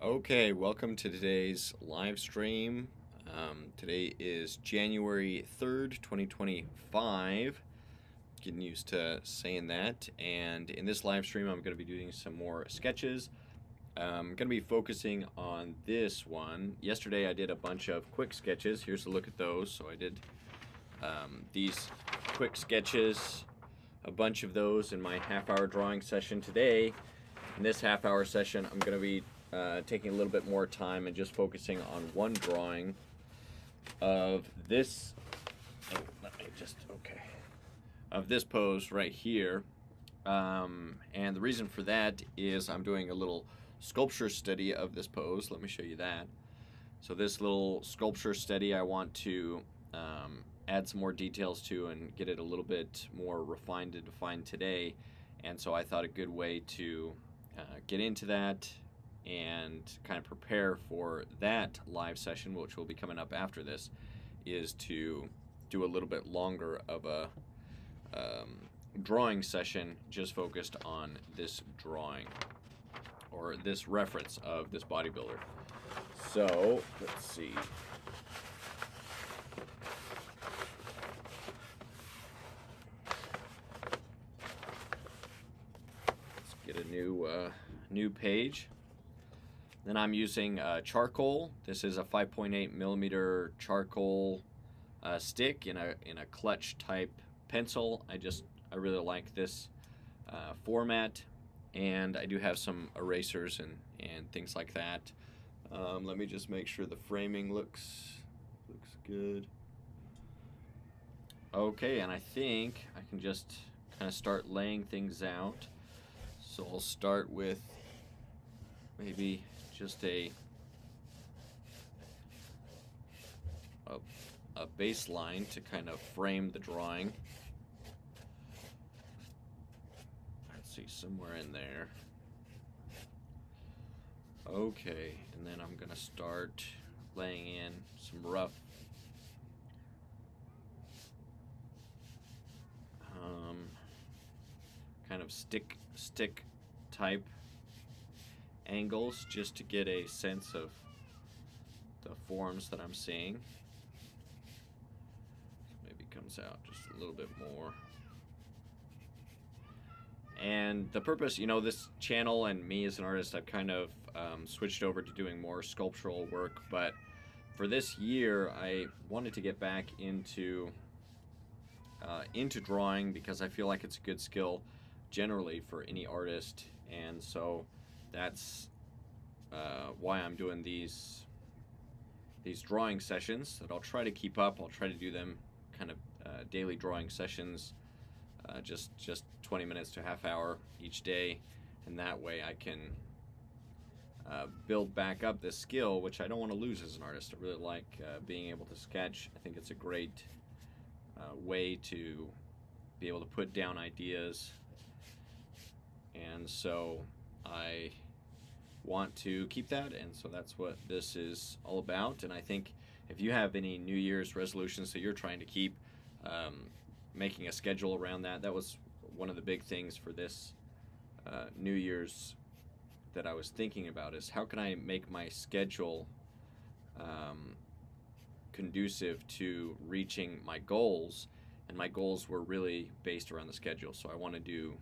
Okay, welcome to today's live stream. Today is January 3rd, 2025. Getting used to saying that. And in this live stream, I'm going to be doing some more sketches. I'm going to be focusing on this one. Yesterday, I did a bunch of quick sketches. Here's a look at those. So I did these quick sketches, a bunch of those in my half-hour drawing session today. In this half-hour session, I'm going to be taking a little bit more time and just focusing on one drawing of this. Of this pose right here. And the reason for that is I'm doing a little sculpture study of this pose. Let me show you that. So this little sculpture study I want to add some more details to and get it a little bit more refined and defined today. And so I thought a good way to get into that and kind of prepare for that live session, which will be coming up after this, is to do a little bit longer of a drawing session just focused on this drawing or this reference of this bodybuilder. So let's see. Let's get a new page. Then I'm using charcoal. This is a 5.8 millimeter charcoal stick in a clutch type pencil. I really like this format, and I do have some erasers and things like that. Let me just make sure the framing looks good. Okay, and I think I can just kind of start laying things out. So I'll start with maybe just a baseline to kind of frame the drawing. Let's see, somewhere in there. Okay, and then I'm gonna start laying in some rough kind of stick type angles just to get a sense of the forms that I'm seeing. Maybe comes out just a little bit more. And the purpose, this channel and me as an artist, I've kind of switched over to doing more sculptural work, but for this year I wanted to get back into drawing because I feel like it's a good skill generally for any artist, and so that's why I'm doing these drawing sessions that I'll try to keep up. I'll try to do them kind of daily drawing sessions, just 20 minutes to a half hour each day, and that way I can build back up this skill, which I don't want to lose as an artist. I really like being able to sketch. I think it's a great way to be able to put down ideas, and so I want to keep that, and so that's what this is all about. And I think if you have any New Year's resolutions that you're trying to keep, making a schedule around that was one of the big things for this New Year's that I was thinking about, is how can I make my schedule conducive to reaching my goals. And my goals were really based around the schedule. So I want to do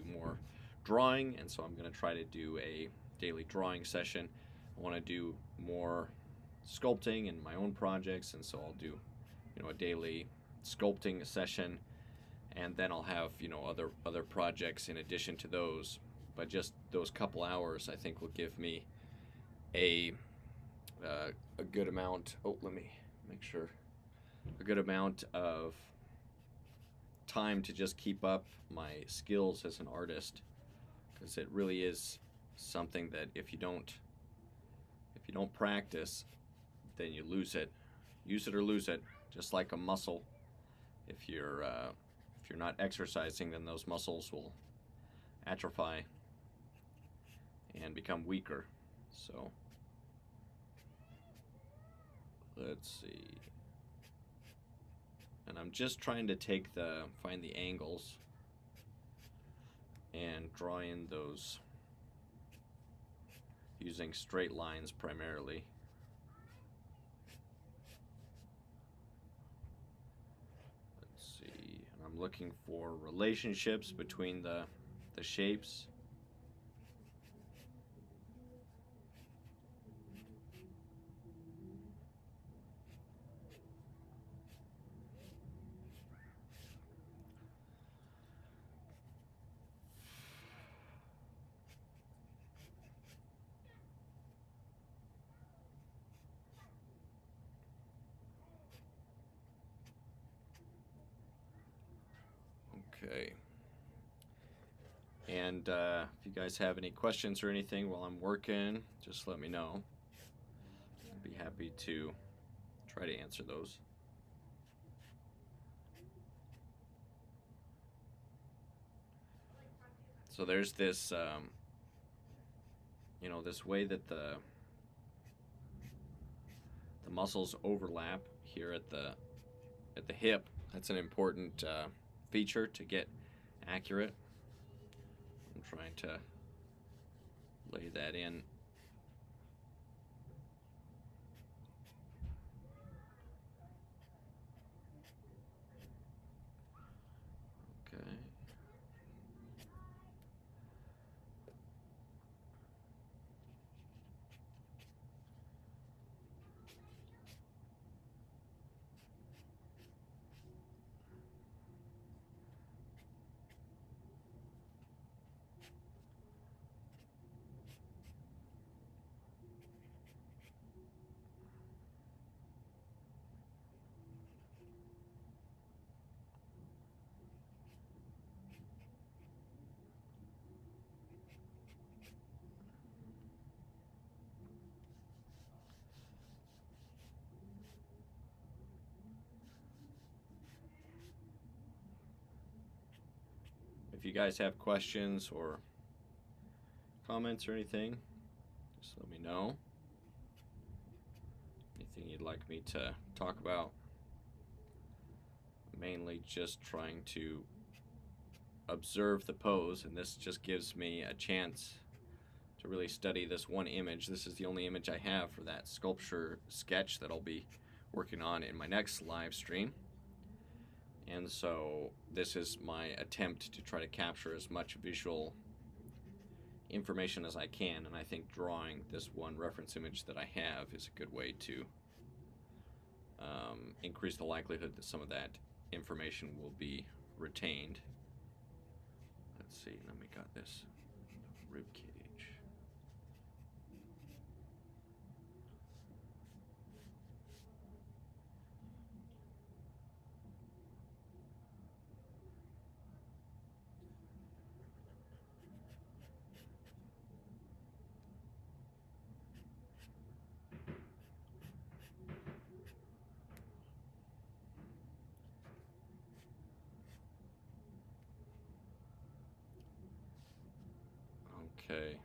more drawing, and so I'm going to try to do a daily drawing session. I want to do more sculpting in my own projects, and so I'll do a daily sculpting session, and then I'll have other projects in addition to those. But just those couple hours I think will give me a good amount. Let me make sure. A good amount of time to just keep up my skills as an artist, because it really is something that if you don't practice, then you lose it. Use it or lose it, just like a muscle. If you're not exercising, then those muscles will atrophy and become weaker. So let's see. And I'm just trying to find the angles and draw in those using straight lines primarily. Let's see, and I'm looking for relationships between the shapes. Okay. And if you guys have any questions or anything while I'm working, just let me know. I'd be happy to try to answer those. So there's this, you know, this way that the muscles overlap here at the hip. That's an important feature to get accurate. I'm trying to lay that in. Okay. If you guys have questions or comments or anything, just let me know. Anything you'd like me to talk about. Mainly just trying to observe the pose, and this just gives me a chance to really study this one image. This is the only image I have for that sculpture sketch that I'll be working on in my next live stream. And so this is my attempt to try to capture as much visual information as I can, and I think drawing this one reference image that I have is a good way to increase the likelihood that some of that information will be retained. Let's see, then we got this rib cage. Okay.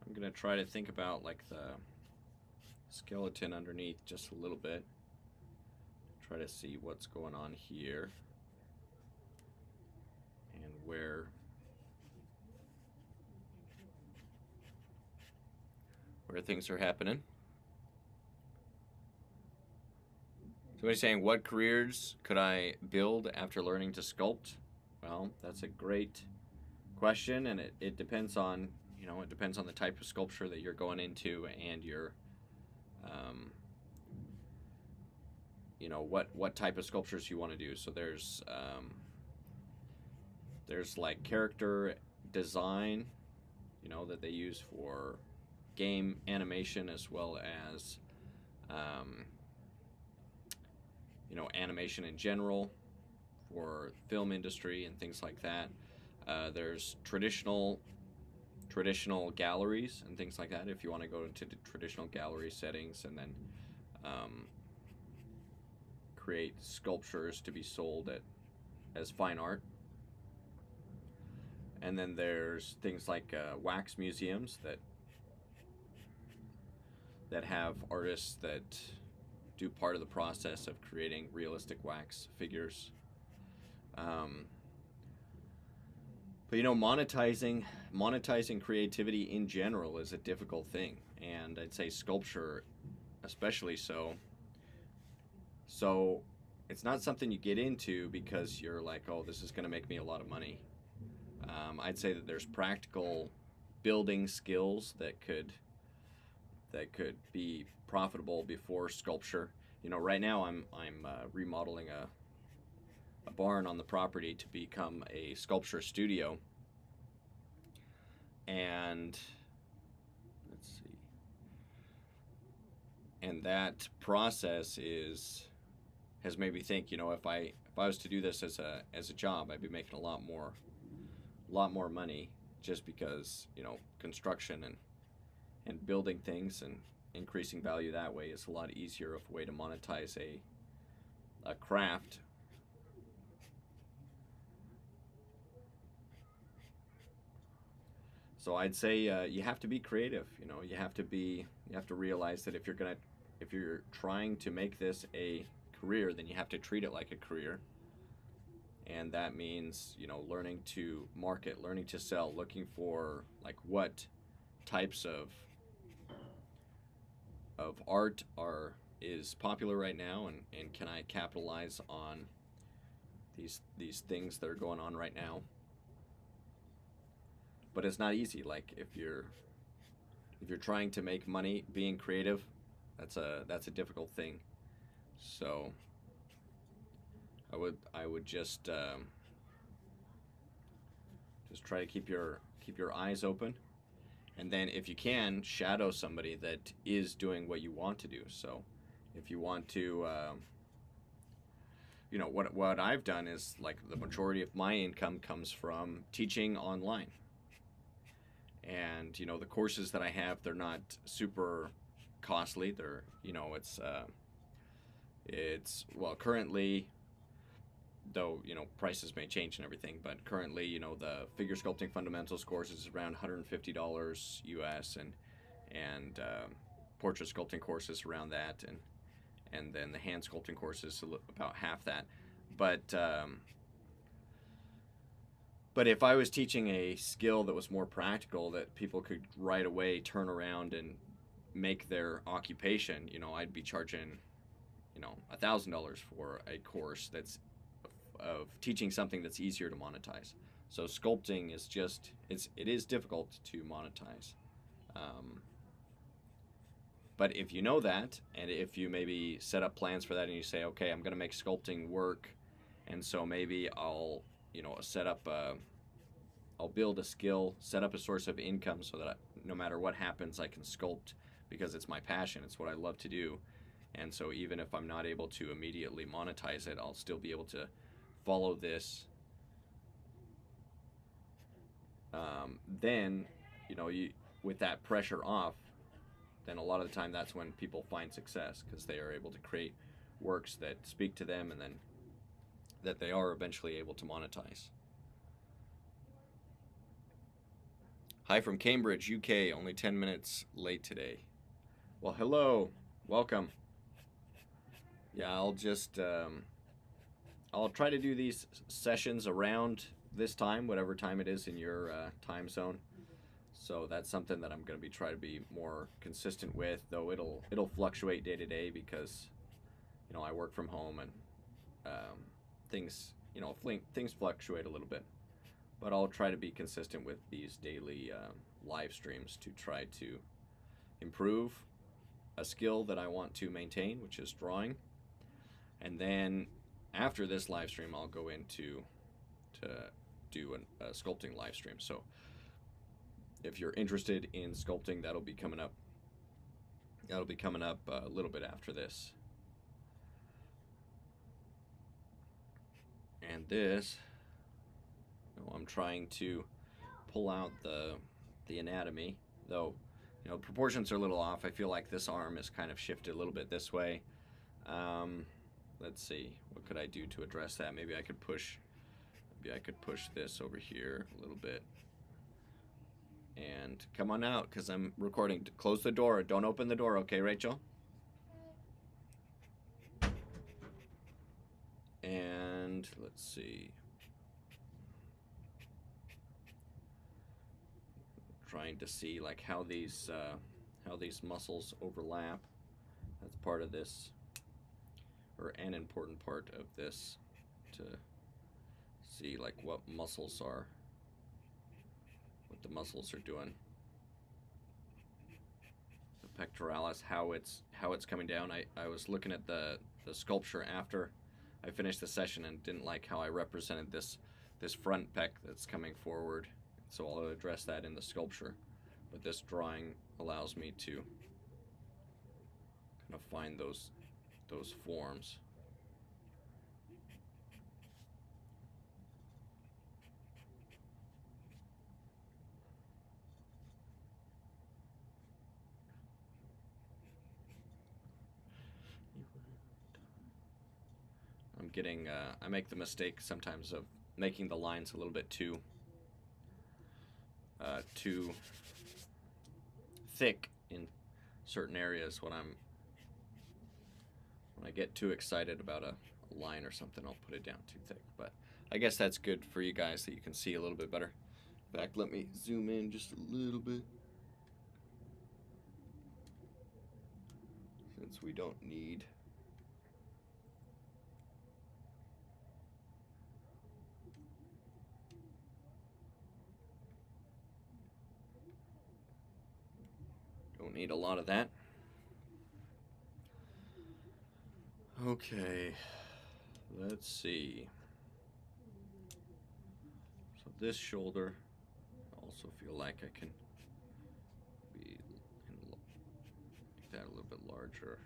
I'm gonna try to think about like the skeleton underneath just a little bit. Try to see what's going on here and where things are happening. Somebody's saying, what careers could I build after learning to sculpt? Well, that's a great question, and it depends on, you know, it depends on the type of sculpture that you're going into and your, you know, what type of sculptures you want to do. So there's like character design, you know, that they use for game animation as well as you know, animation in general for film industry and things like that. There's traditional galleries and things like that if you want to go into the traditional gallery settings and then create sculptures to be sold as fine art. And then there's things like wax museums that that have artists that do part of the process of creating realistic wax figures. But monetizing creativity in general is a difficult thing, and I'd say sculpture especially so. So it's not something you get into because you're like, oh, this is going to make me a lot of money. I'd say that there's practical building skills that could be profitable before sculpture. Right now I'm remodeling a barn on the property to become a sculpture studio, and let's see, and that process has made me think, if I was to do this as a job, I'd be making a lot more money, just because construction and building things and increasing value that way is a lot easier of a way to monetize a craft. So I'd say you have to be creative. You have to realize that if you're trying to make this a career, then you have to treat it like a career. And that means, learning to market, learning to sell, looking for like what types of art is popular right now, and can I capitalize on these things that are going on right now. But it's not easy. Like if you're trying to make money being creative, that's a difficult thing. So I would just try to keep your eyes open, and then if you can, shadow somebody that is doing what you want to do. So if you want to, what I've done is, like, the majority of my income comes from teaching online. And the courses that I have, they're not super costly. They're well, currently, though prices may change and everything, but currently the figure sculpting fundamentals course is around $150 US, and portrait sculpting courses around that, and then the hand sculpting course is about half that. But if I was teaching a skill that was more practical, that people could right away turn around and make their occupation, I'd be charging $1,000 for a course that's of teaching something that's easier to monetize. So sculpting is it is difficult to monetize. But if you know that, and if you maybe set up plans for that, and you say, okay, I'm going to make sculpting work, and so maybe I'll I'll build a skill, set up a source of income, so that no matter what happens, I can sculpt, because it's my passion, it's what I love to do. And so even if I'm not able to immediately monetize it, I'll still be able to follow this. Then, with that pressure off, then a lot of the time that's when people find success, because they are able to create works that speak to them, and then that they are eventually able to monetize. Hi from Cambridge, UK, only 10 minutes late today. Well, hello, welcome. Yeah, I'll try to do these sessions around this time, whatever time it is in your time zone. So that's something that I'm going to be trying to be more consistent with, though it'll fluctuate day to day, because I work from home, and things things fluctuate a little bit. But I'll try to be consistent with these daily live streams to try to improve a skill that I want to maintain, which is drawing. And then after this live stream, I'll go into to do a sculpting live stream. So if you're interested in sculpting, that'll be coming up. That'll be coming up a little bit after this. And this, I'm trying to pull out the anatomy, though proportions are a little off. I feel like this arm is kind of shifted a little bit this way. Let's see, what could I do to address that? Maybe I could push this over here a little bit. And come on out, because I'm recording. Close the door. Don't open the door, okay, Rachel? And let's see. Trying to see like how these muscles overlap. That's part of this, or an important part of this, to see like what the muscles are doing. The pectoralis, how it's coming down. I was looking at the sculpture after I finished the session and didn't like how I represented this front pec that's coming forward. So I'll address that in the sculpture. But this drawing allows me to kind of find those forms. I'm getting, I make the mistake sometimes of making the lines a little bit too thick in certain areas. When I get too excited about a line or something, I'll put it down too thick. But I guess that's good for you guys, that you can see a little bit better. In fact, let me zoom in just a little bit, since we don't need a lot of that. Okay, let's see. So this shoulder, I also feel like I can make that a little bit larger.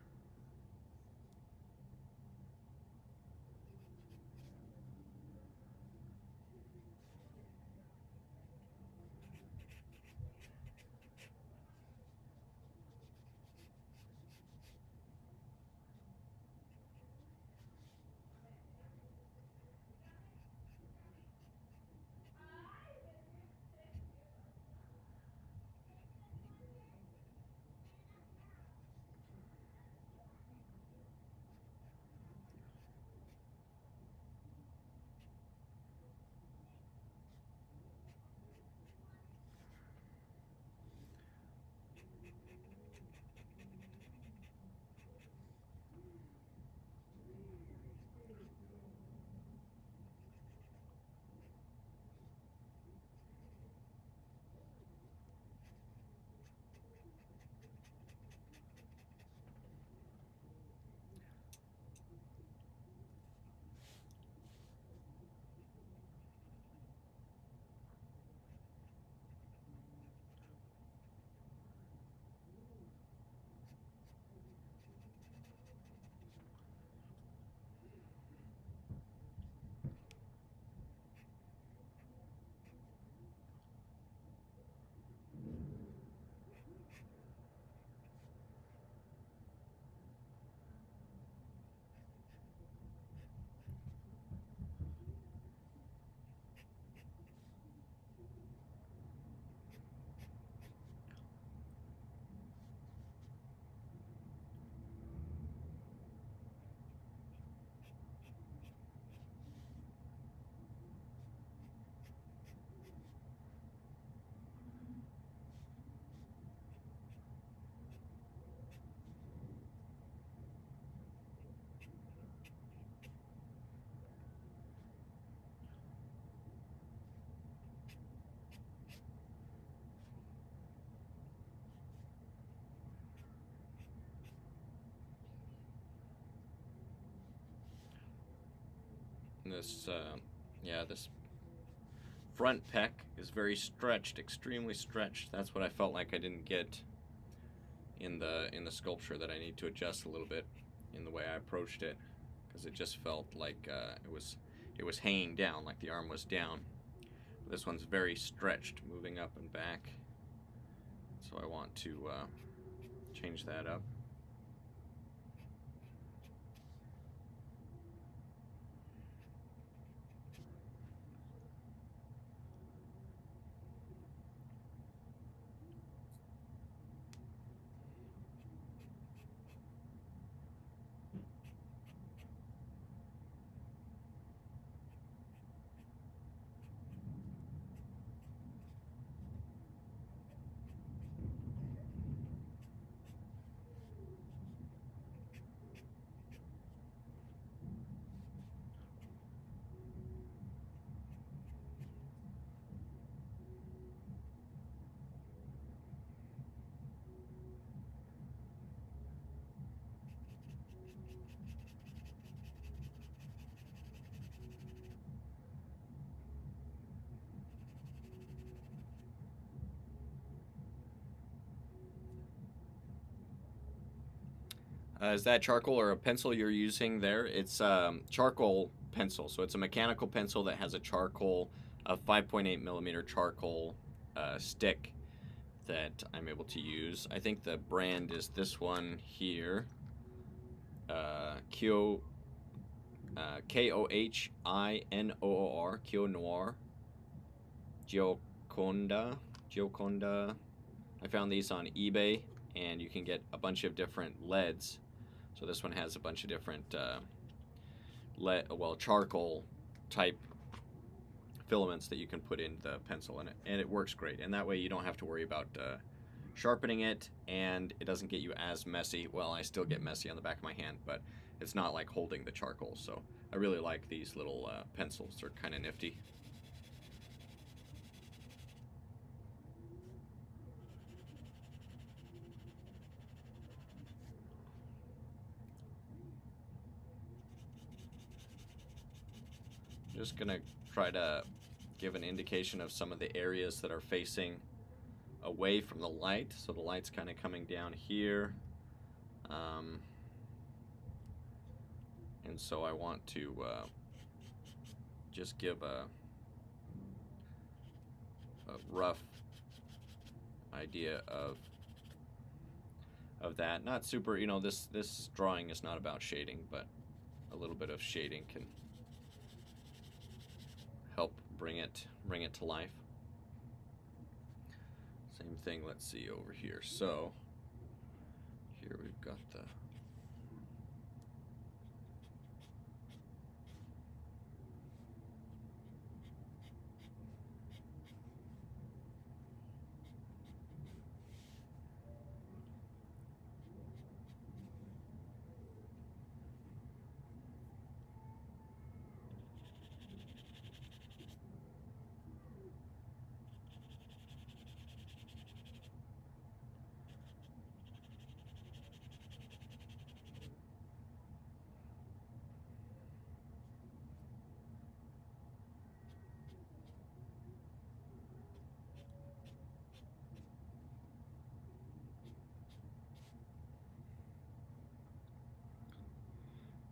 This, this front pec is very stretched, extremely stretched. That's what I felt like I didn't get in the sculpture, that I need to adjust a little bit in the way I approached it, because it just felt like it was hanging down, like the arm was down. This one's very stretched, moving up and back. So I want to change that up. Is that charcoal or a pencil you're using there? It's charcoal pencil. So it's a mechanical pencil that has a charcoal, a 5.8 millimeter charcoal stick that I'm able to use. I think the brand is this one here. Kyo, Kohinoor, Kyo Noir, Gioconda. I found these on eBay, and you can get a bunch of different leads. So this one has a bunch of different charcoal type filaments that you can put in the pencil in it, and it works great. And that way you don't have to worry about sharpening it, and it doesn't get you as messy. Well, I still get messy on the back of my hand, but it's not like holding the charcoal. So I really like these little pencils. They're kind of nifty. Just gonna try to give an indication of some of the areas that are facing away from the light. So the light's kind of coming down here. And so I want to just give a rough idea of that. Not super, you know, this drawing is not about shading, but a little bit of shading can help bring it to life. Same thing, let's see over here. So here we've got the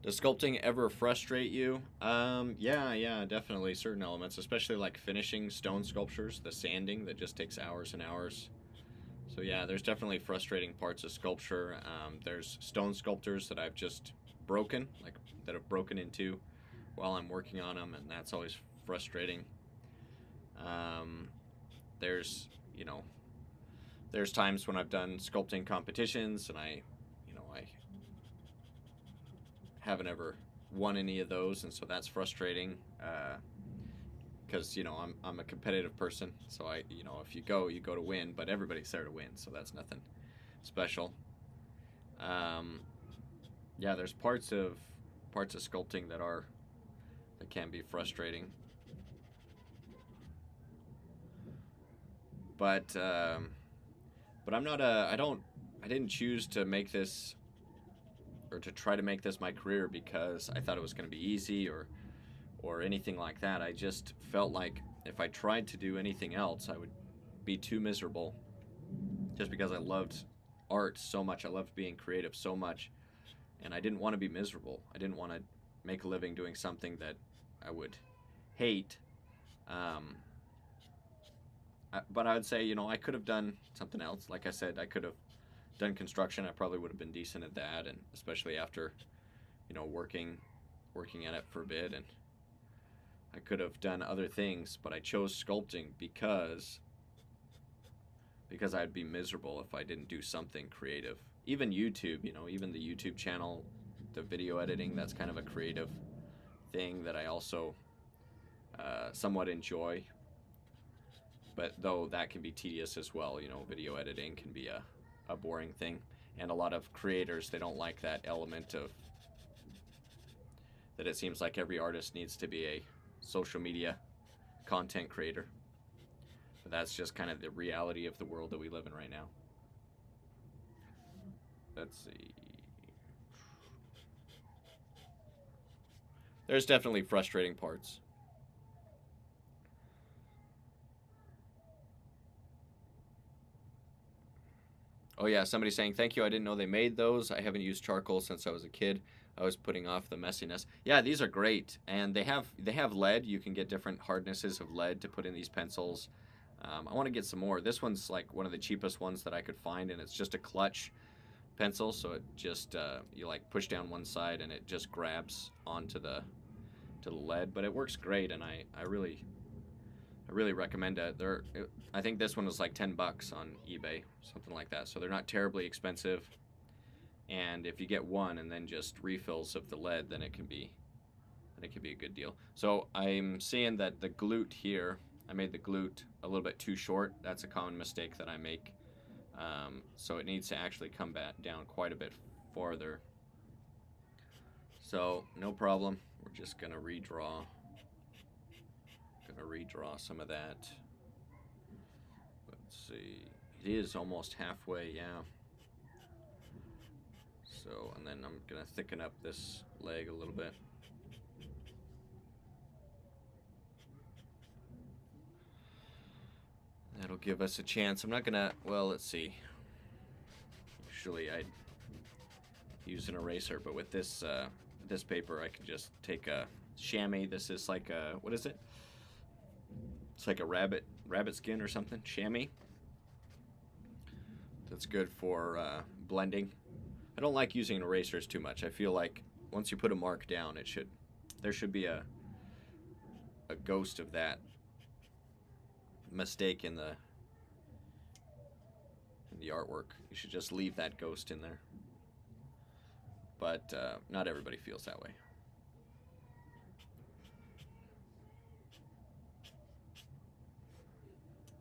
Does sculpting ever frustrate you? Yeah, definitely. Certain elements, especially like finishing stone sculptures, the sanding that just takes hours and hours. So yeah, there's definitely frustrating parts of sculpture. There's stone sculptors that I've just broken, like that have broken into while I'm working on them, and that's always frustrating. There's, you know, there's times when I've done sculpting competitions and I haven't ever won any of those, and so that's frustrating because I'm a competitive person, so if you go to win, but everybody's there to win, so that's nothing special. Yeah, there's parts of sculpting that can be frustrating, but I'm not I didn't choose to make this or to try to make this my career because I thought it was going to be easy or anything like that. I just felt like if I tried to do anything else, I would be too miserable, just because I loved art so much. I loved being creative so much, and I didn't want to be miserable. I didn't want to make a living doing something that I would hate. But I would say, I could have done something else. Like I said, I could have done construction. I probably would have been decent at that, and especially after working at it for a bit, and I could have done other things, but I chose sculpting because I'd be miserable if I didn't do something creative. Even YouTube, even the YouTube channel, the video editing, that's kind of a creative thing that I also somewhat enjoy, but though that can be tedious as well. Video editing can be a boring thing, and a lot of creators, they don't like that element of that. It seems like every artist needs to be a social media content creator, but that's just kind of the reality of the world that we live in right now. Let's see, there's definitely frustrating parts. Oh yeah, somebody saying thank you. I didn't know they made those. I haven't used charcoal since I was a kid. I was putting off the messiness. Yeah, these are great, and they have lead. You can get different hardnesses of lead to put in these pencils. I want to get some more. This one's like one of the cheapest ones that I could find, and it's just a clutch pencil, so it just you like push down one side and it just grabs onto the lead. But it works great, and I really recommend it. I think this one was like $10 on eBay, something like that. So they're not terribly expensive. And if you get one and then just refills of the lead, then it can be a good deal. So I'm seeing that the glute here, I made the glute a little bit too short. That's a common mistake that I make. So it needs to actually come back down quite a bit farther. So no problem. We're just gonna redraw. Some of that. Let's see. It is almost halfway, yeah. So, and then I'm gonna thicken up this leg a little bit. That'll give us a chance. I'm not gonna, well, let's see. Usually I'd use an eraser, but with this this paper I can just take a chamois. This is like a, what is it? It's like a rabbit skin or something, chamois. That's good for blending. I don't like using erasers too much. I feel like once you put a mark down, there should be a ghost of that mistake in the artwork. You should just leave that ghost in there. But not everybody feels that way.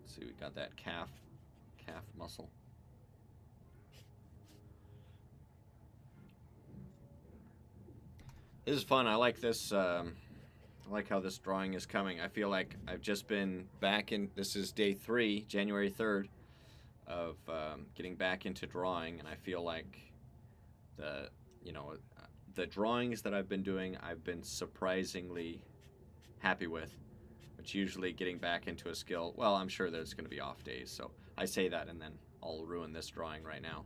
Let's see, we got that calf muscle. This is fun. I like this. I like how this drawing is coming. I feel like I've just been back in. This is day 3, January 3rd, of getting back into drawing, and I feel like the drawings that I've been doing, I've been surprisingly happy with. Which usually getting back into a skill. Well, I'm sure there's going to be off days, so I say that and then I'll ruin this drawing right now.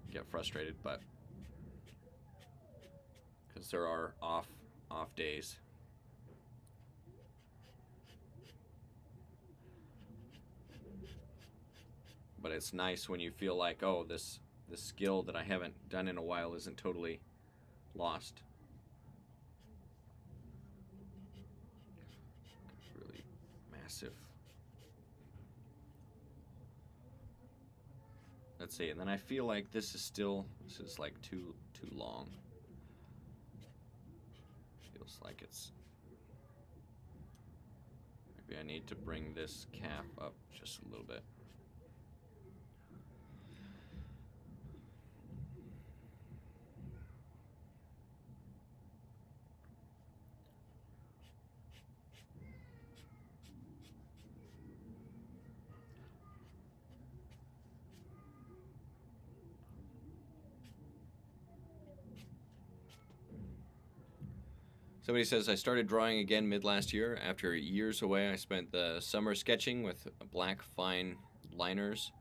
Get frustrated, but because there are off days. But it's nice when you feel like, oh, this skill that I haven't done in a while isn't totally lost. It's really massive. Let's see, and then I feel like this is like too long. Feels like it's, maybe I need to bring this calf up just a little bit. Somebody says, I started drawing again mid last year. After years away, I spent the summer sketching with black fine liners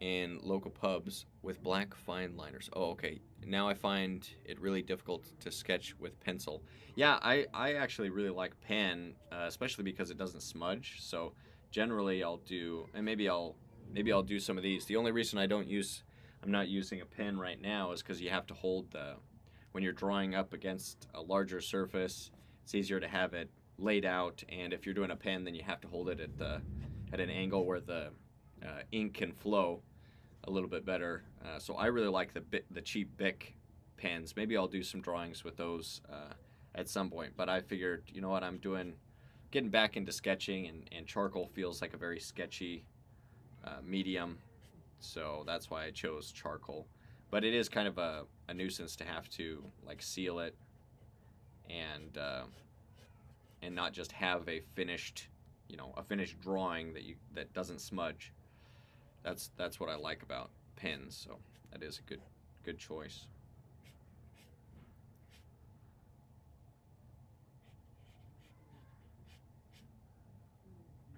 in local pubs with black fine liners. Oh, okay. Now I find it really difficult to sketch with pencil. Yeah, I actually really like pen, especially because it doesn't smudge. So generally I'll do, and maybe I'll do some of these. The only reason I'm not using a pen right now is because you have to hold when you're drawing up against a larger surface, it's easier to have it laid out, and if you're doing a pen, then you have to hold it at an angle where the ink can flow a little bit better. So I really like the cheap Bic pens. Maybe I'll do some drawings with those at some point. But I figured, you know what, I'm getting back into sketching, and charcoal feels like a very sketchy medium. So that's why I chose charcoal. But it is kind of a nuisance to have to like seal it and not just have a finished drawing that doesn't smudge. That's what I like about pens. So that is a good choice.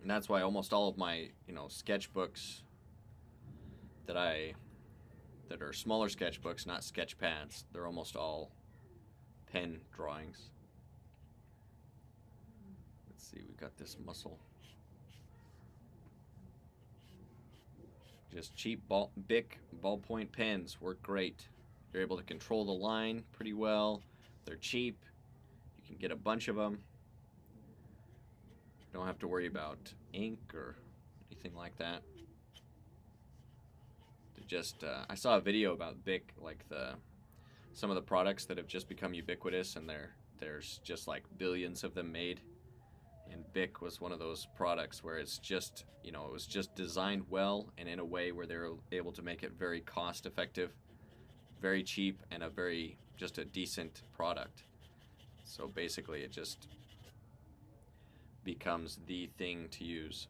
And that's why almost all of my sketchbooks that I that are smaller sketchbooks, not sketch pads. They're almost all pen drawings. Let's see, we've got this muscle. Just cheap Bic ballpoint pens work great. You're able to control the line pretty well. They're cheap. You can get a bunch of them. You don't have to worry about ink or anything like that. Just I saw a video about Bic, like some of the products that have just become ubiquitous, and there's just like billions of them made. And Bic was one of those products where it's just, you know, it was just designed well and in a way where they're able to make it very cost effective, very cheap, and just a decent product. So basically it just becomes the thing to use.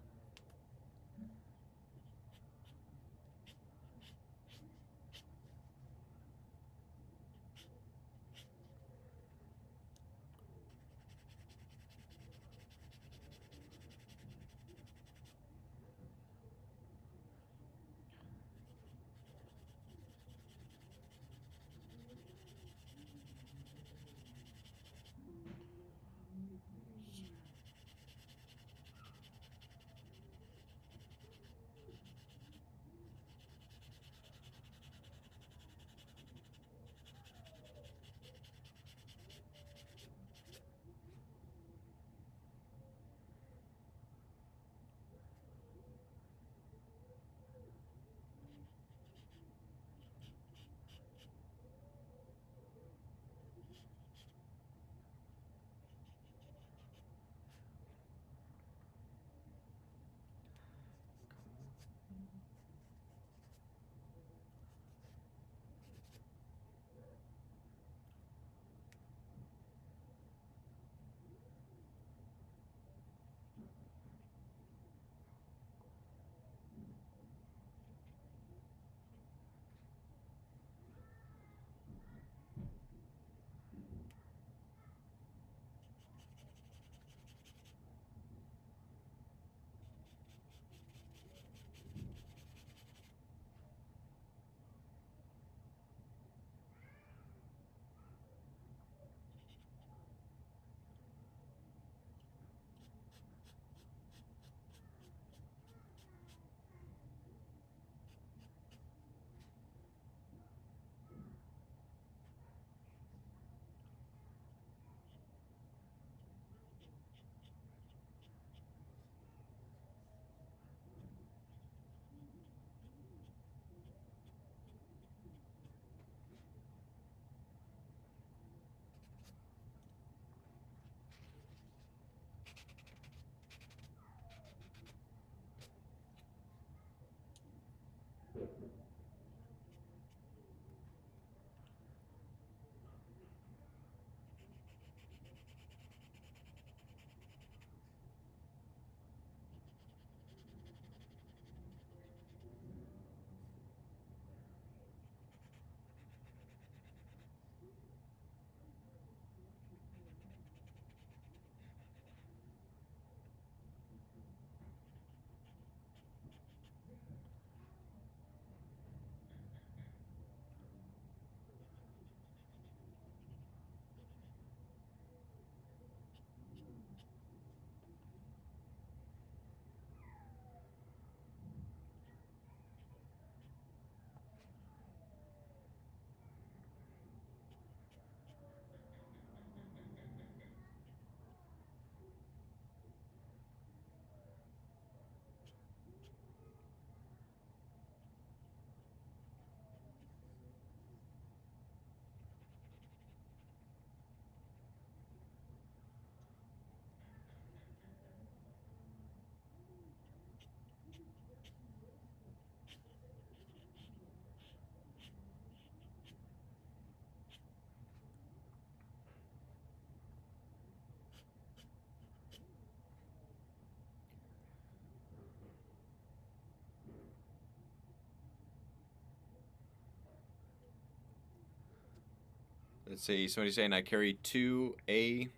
Let's see, somebody's saying I carry two A6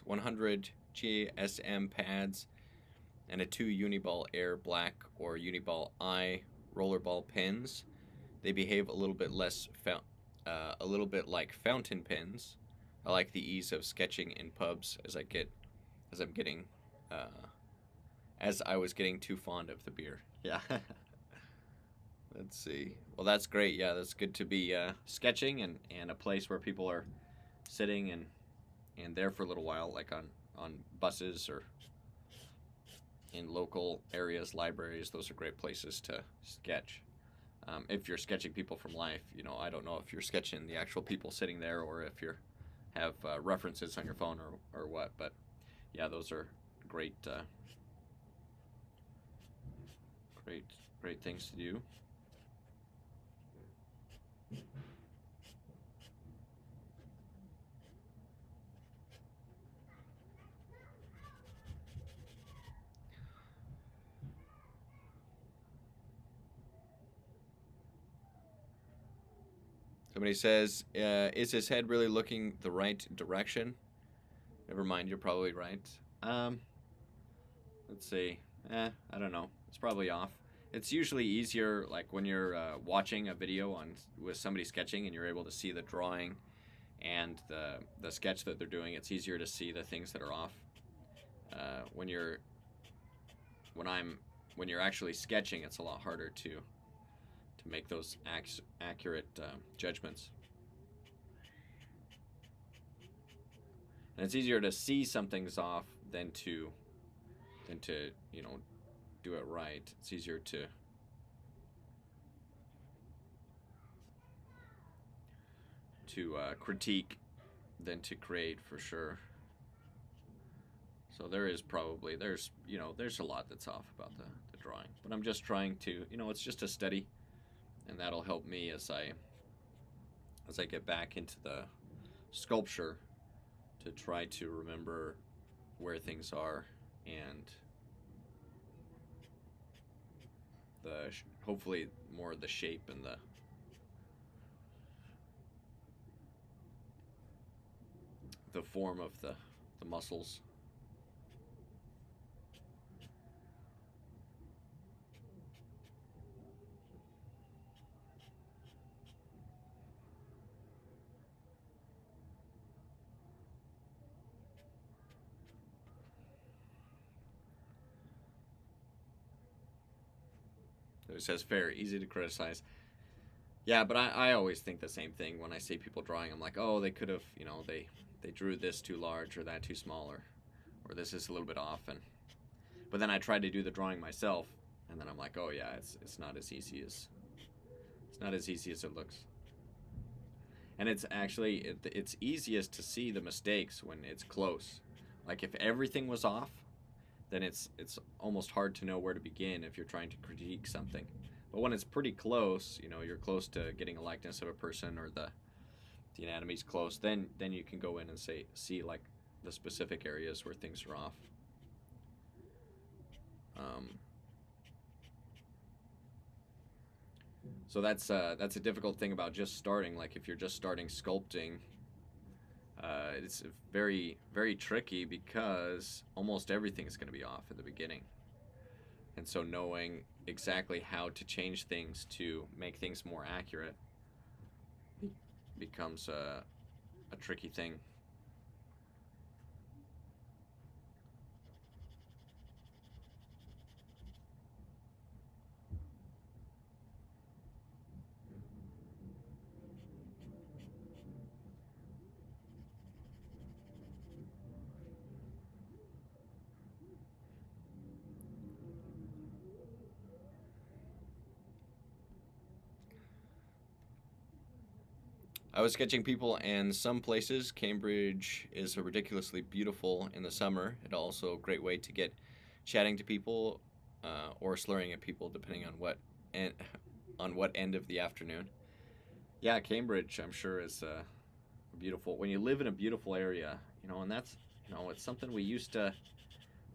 100 GSM pads and a 2 Uniball Air Black or Uniball I rollerball pens. they behave a little bit a little bit like fountain pens. I like the ease of sketching in pubs as I'm getting, as I was getting too fond of the beer. Yeah. Let's see. Well, that's great. Yeah, that's good to be sketching and a place where people are sitting and there for a little while, like on buses or in local areas, libraries. Those are great places to sketch. If you're sketching people from life, I don't know if you're sketching the actual people sitting there or if you have references on your phone or what. But yeah, those are great, great things to do. Somebody says, is his head really looking the right direction? Never mind, you're probably right. Let's see. I don't know. It's probably off. It's usually easier, like when you're watching a video with somebody sketching and you're able to see the drawing and the sketch that they're doing. It's easier to see the things that are off. When you're actually sketching, it's a lot harder to make those accurate judgments. And it's easier to see something's off than to do it right. It's easier to critique than to create, for sure. So there's a lot that's off about the drawing, but I'm just trying to, it's just a study, and that'll help me as I get back into the sculpture to try to remember where things are and hopefully more of the shape and the form of the muscles. It says fair, easy to criticize. Yeah, but I always think the same thing when I see people drawing. I'm like, oh, they could have, they drew this too large or that too small, or this is a little bit off. But then I try to do the drawing myself, and then I'm like, oh yeah, it's not as easy as it looks. And it's actually it's easiest to see the mistakes when it's close. Like if everything was off, then it's almost hard to know where to begin if you're trying to critique something. But when it's pretty close, you're close to getting a likeness of a person or the anatomy's close, then you can go in and see like the specific areas where things are off. So that's a difficult thing about just starting. Like if you're just starting sculpting, it's very, very tricky because almost everything is going to be off at the beginning. And so knowing exactly how to change things to make things more accurate becomes a tricky thing. I was sketching people, and some places, Cambridge is ridiculously beautiful in the summer. It's also a great way to get chatting to people or slurring at people, depending on what end of the afternoon. Yeah, Cambridge, I'm sure, is beautiful. When you live in a beautiful area, and that's, it's something we used to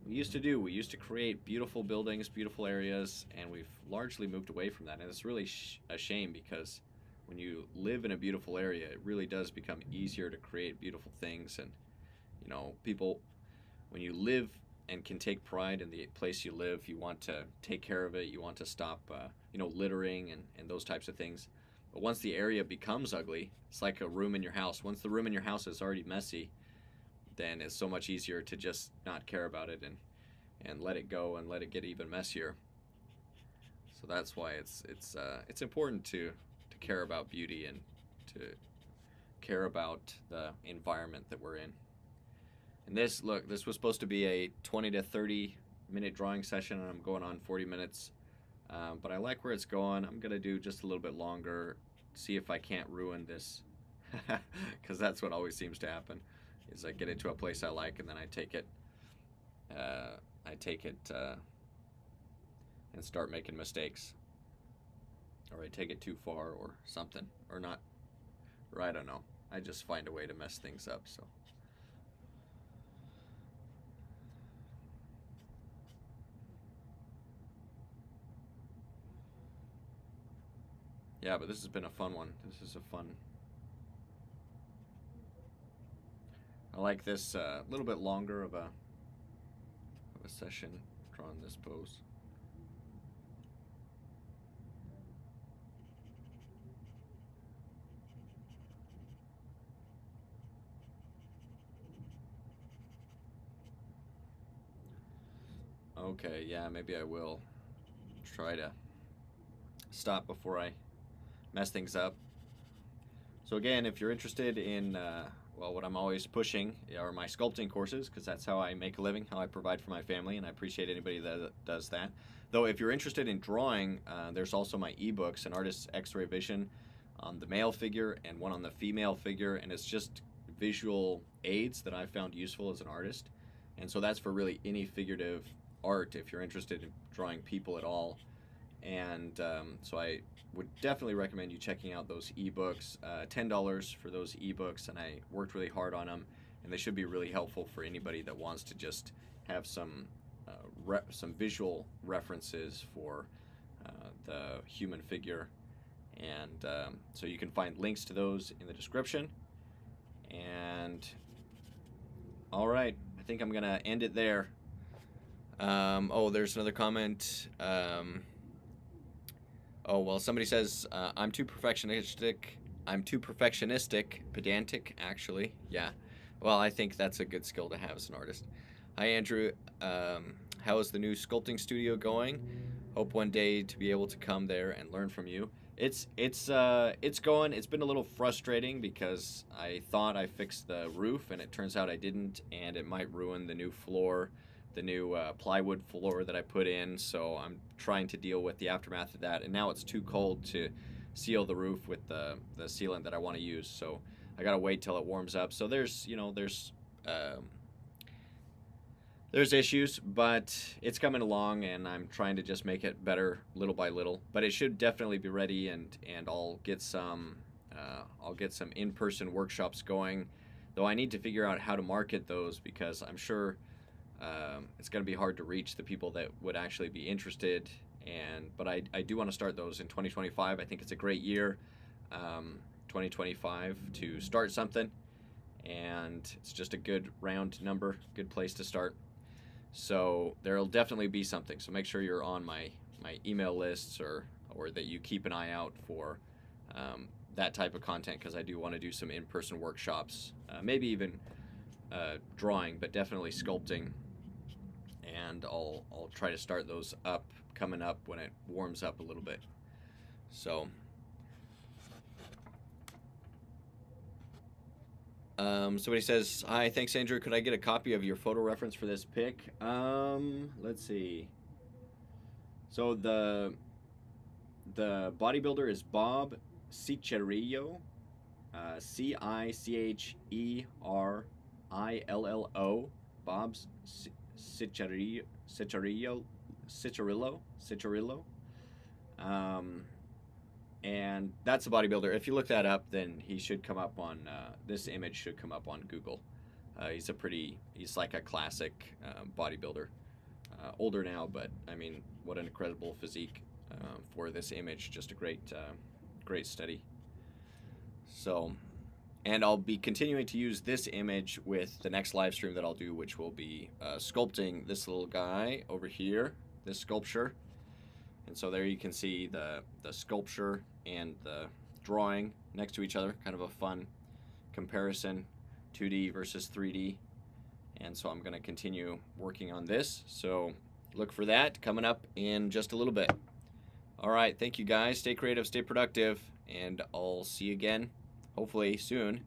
do. We used to create beautiful buildings, beautiful areas, and we've largely moved away from that. And it's really a shame because when you live in a beautiful area, it really does become easier to create beautiful things. And, people, when you live and can take pride in the place you live. You want to take care of it. You want to stop, littering and those types of things. But once the area becomes ugly, it's like a room in your house. Once the room in your house is already messy, then it's so much easier to just not care about it and let it go and let it get even messier. So that's why it's important to care about beauty and to care about the environment that we're in. And this was supposed to be a 20 to 30 minute drawing session, and I'm going on 40 minutes. But I like where it's going. I'm gonna do just a little bit longer, see if I can't ruin this, because that's what always seems to happen. Is I get into a place I like, and then I take it, and start making mistakes, or I take it too far, or something, or not, or I don't know. I just find a way to mess things up. So. Yeah, but this has been a fun one. This is a fun. I like this little bit longer of a session drawing this pose. Okay, yeah, maybe I will try to stop before I mess things up. So again, if you're interested in what I'm always pushing are my sculpting courses, because that's how I make a living, how I provide for my family, and I appreciate anybody that does that. Though if you're interested in drawing, there's also my ebooks, An Artist's X-Ray Vision on the male figure and one on the female figure, and it's just visual aids that I found useful as an artist. And so that's for really any figurative art if you're interested in drawing people at all. And so I would definitely recommend you checking out those ebooks. $10 for those ebooks, and I worked really hard on them, and they should be really helpful for anybody that wants to just have some visual references for the human figure. And so you can find links to those in the description. And all right, I think I'm gonna end it there. Oh, there's another comment. Oh, well, somebody says, I'm too perfectionistic, pedantic, actually. Yeah. Well, I think that's a good skill to have as an artist. Hi, Andrew. How is the new sculpting studio going? Hope one day to be able to come there and learn from you. It's going. It's been a little frustrating because I thought I fixed the roof, and it turns out I didn't, and it might ruin the new floor, the new plywood floor that I put in. So I'm trying to deal with the aftermath of that, and now it's too cold to seal the roof with the sealant that I want to use, so I gotta wait till it warms up. So there's issues, but it's coming along, and I'm trying to just make it better little by little. But it should definitely be ready, and I'll get some in-person workshops going, though I need to figure out how to market those, because I'm sure it's going to be hard to reach the people that would actually be interested. But I do want to start those in 2025. I think it's a great year, 2025, to start something, and it's just a good round number, good place to start. So there'll definitely be something. So make sure you're on my email lists, or that you keep an eye out for that type of content, because I do want to do some in-person workshops, maybe even drawing, but definitely sculpting. And I'll try to start those coming up when it warms up a little bit. So somebody says, hi, thanks Andrew, could I get a copy of your photo reference for this pic? Let's see. So the bodybuilder is Bob Cicherillo, Cicherillo, Bob Cicherillo. And that's a bodybuilder. If you look that up, then he should come up on, this image should come up on Google. He's like a classic bodybuilder. Older now, but I mean, what an incredible physique for this image. Just a great study. So, And I'll be continuing to use this image with the next live stream that I'll do, which will be sculpting this little guy over here, this sculpture. And so there you can see the sculpture and the drawing next to each other, kind of a fun comparison, 2D versus 3D. And so I'm going to continue working on this. So look for that coming up in just a little bit. All right, thank you guys. Stay creative, stay productive, and I'll see you again, hopefully soon,